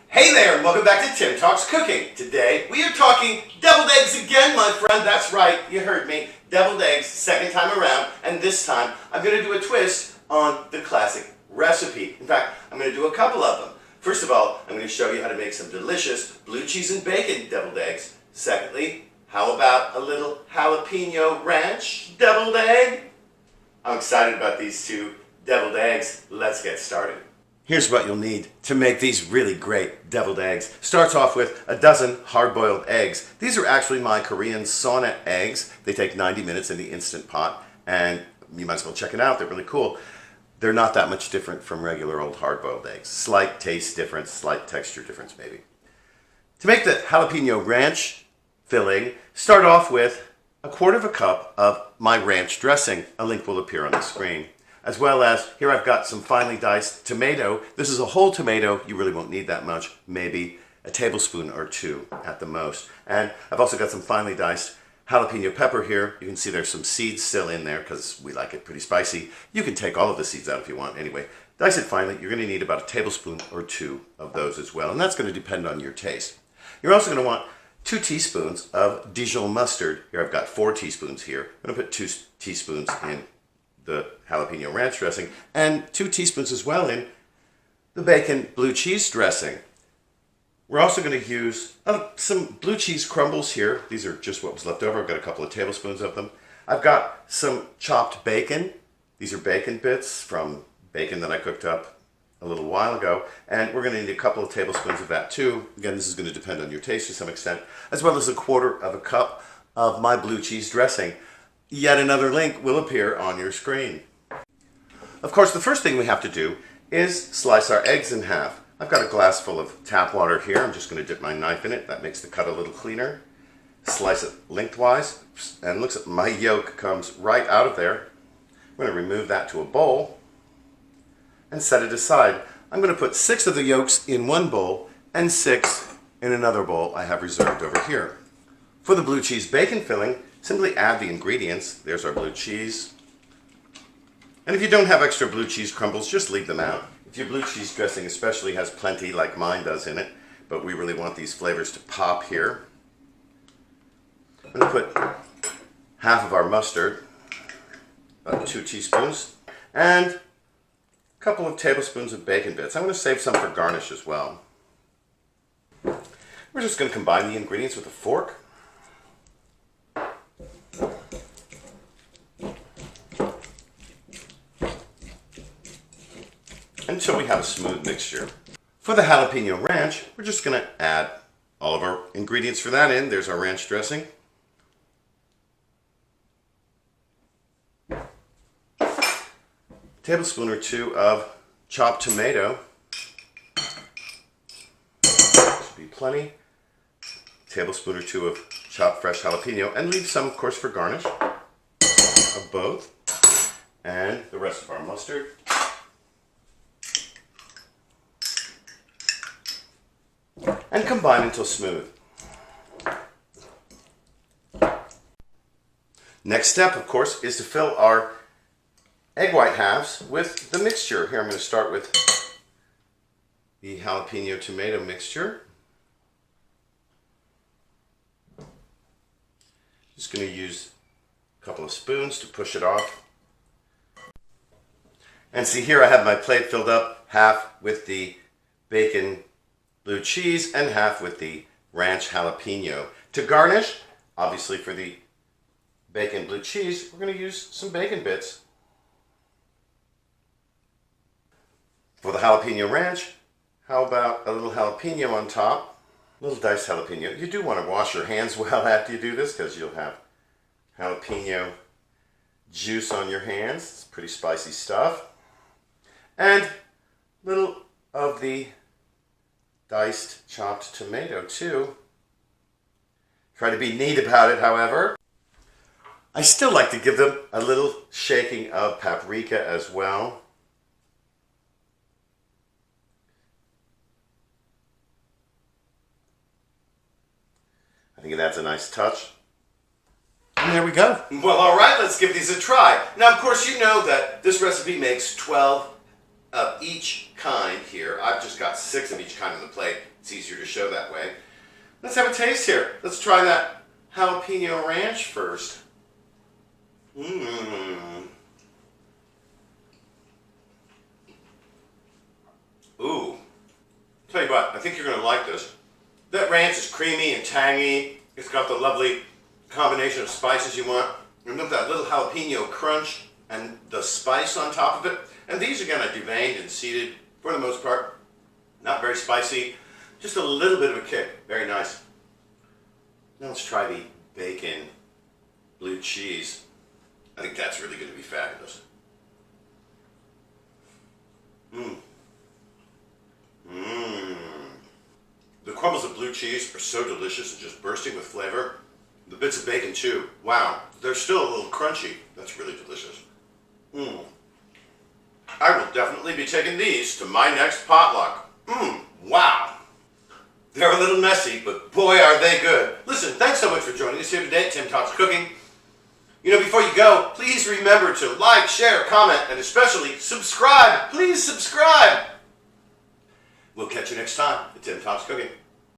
Hey there, and welcome back to Tim Talks Cooking. Today we are talking deviled eggs again, my friend. That's right, you heard me. Deviled eggs, second time around, and this time I'm going to do a twist on the classic recipe. In fact, I'm going to do a couple of them. First of all, I'm going to show you how to make some delicious blue cheese and bacon deviled eggs. Secondly, how about a little jalapeno ranch deviled egg? I'm excited about these two deviled eggs. Let's get started. Here's what you'll need to make these really great deviled eggs. Starts off with a dozen hard-boiled eggs. These are actually my Korean sauna eggs. They take 90 minutes in the Instant Pot, and you might as well check it out. They're really cool. They're not that much different from regular old hard-boiled eggs. Slight taste difference, slight texture difference maybe. To make the jalapeno ranch filling, start off with a quarter of a cup of my ranch dressing. A link will appear on the screen. As well as, here I've got some finely diced tomato. This is a whole tomato. You really won't need that much. Maybe a tablespoon or two at the most. And I've also got some finely diced jalapeno pepper here. You can see there's some seeds still in there because we like it pretty spicy. You can take all of the seeds out if you want. Anyway, dice it finely. You're going to need about a tablespoon or two of those as well. And that's going to depend on your taste. You're also going to want 2 teaspoons of Dijon mustard. Here I've got 4 teaspoons here. I'm going to put 2 teaspoons in the jalapeno ranch dressing, and 2 teaspoons as well in the bacon blue cheese dressing. We're also going to use some blue cheese crumbles here. These are just what was left over. I've got a couple of tablespoons of them. I've got some chopped bacon. These are bacon bits from bacon that I cooked up a little while ago, and we're going to need a couple of tablespoons of that too. Again, this is going to depend on your taste to some extent, as well as a quarter of a cup of my blue cheese dressing. Yet another link will appear on your screen. Of course, the first thing we have to do is slice our eggs in half. I've got a glass full of tap water here. I'm just going to dip my knife in it. That makes the cut a little cleaner. Slice it lengthwise, and looks like my yolk comes right out of there. I'm going to remove that to a bowl and set it aside. I'm going to put 6 of the yolks in one bowl and 6 in another bowl I have reserved over here. For the blue cheese bacon filling, simply add the ingredients. There's our blue cheese. And if you don't have extra blue cheese crumbles, just leave them out. If your blue cheese dressing especially has plenty, like mine does in it, but we really want these flavors to pop here, I'm going to put half of our mustard, about 2 teaspoons, and a couple of tablespoons of bacon bits. I'm going to save some for garnish as well. We're just going to combine the ingredients with a fork. Until we have a smooth mixture. For the jalapeno ranch, we're just going to add all of our ingredients for that in. There's our ranch dressing. Tablespoon or 2 of chopped tomato. Should be plenty. Tablespoon or 2 of chopped fresh jalapeno, and leave some, of course, for garnish of both. And the rest of our mustard. And combine until smooth. Next step, of course, is to fill our egg white halves with the mixture. Here I'm going to start with the jalapeno tomato mixture. Just going to use a couple of spoons to push it off. And see, here I have my plate filled up, half with the bacon blue cheese and half with the ranch jalapeno. To garnish, obviously for the bacon blue cheese, we're going to use some bacon bits. For the jalapeno ranch, how about a little jalapeno on top? A little diced jalapeno. You do want to wash your hands well after you do this because you'll have jalapeno juice on your hands. It's pretty spicy stuff. And a little of the diced chopped tomato too. Try to be neat about it, however. I still like to give them a little shaking of paprika as well. I think that's a nice touch. And there we go. Well, all right, let's give these a try. Now, of course, you know that this recipe makes 12 of each kind here. I've just got 6 of each kind on the plate. It's easier to show that way. Let's have a taste here. Let's try that jalapeno ranch first. Ooh. Tell you what, I think you're going to like this. That ranch is creamy and tangy. It's got the lovely combination of spices you want. And then that little jalapeno crunch and the spice on top of it. And these again are deveined and seeded for the most part. Not very spicy. Just a little bit of a kick. Very nice. Now let's try the bacon blue cheese. I think that's really going to be fabulous. The crumbles of blue cheese are so delicious and just bursting with flavor. The bits of bacon too. Wow, they're still a little crunchy. That's really delicious. I will definitely be taking these to my next potluck. Wow. They're a little messy, but boy are they good. Listen, thanks so much for joining us here today at Tim Talks Cooking. You know, before you go, please remember to like, share, comment, and especially subscribe. Please subscribe. We'll catch you next time at Tim Talks Cooking.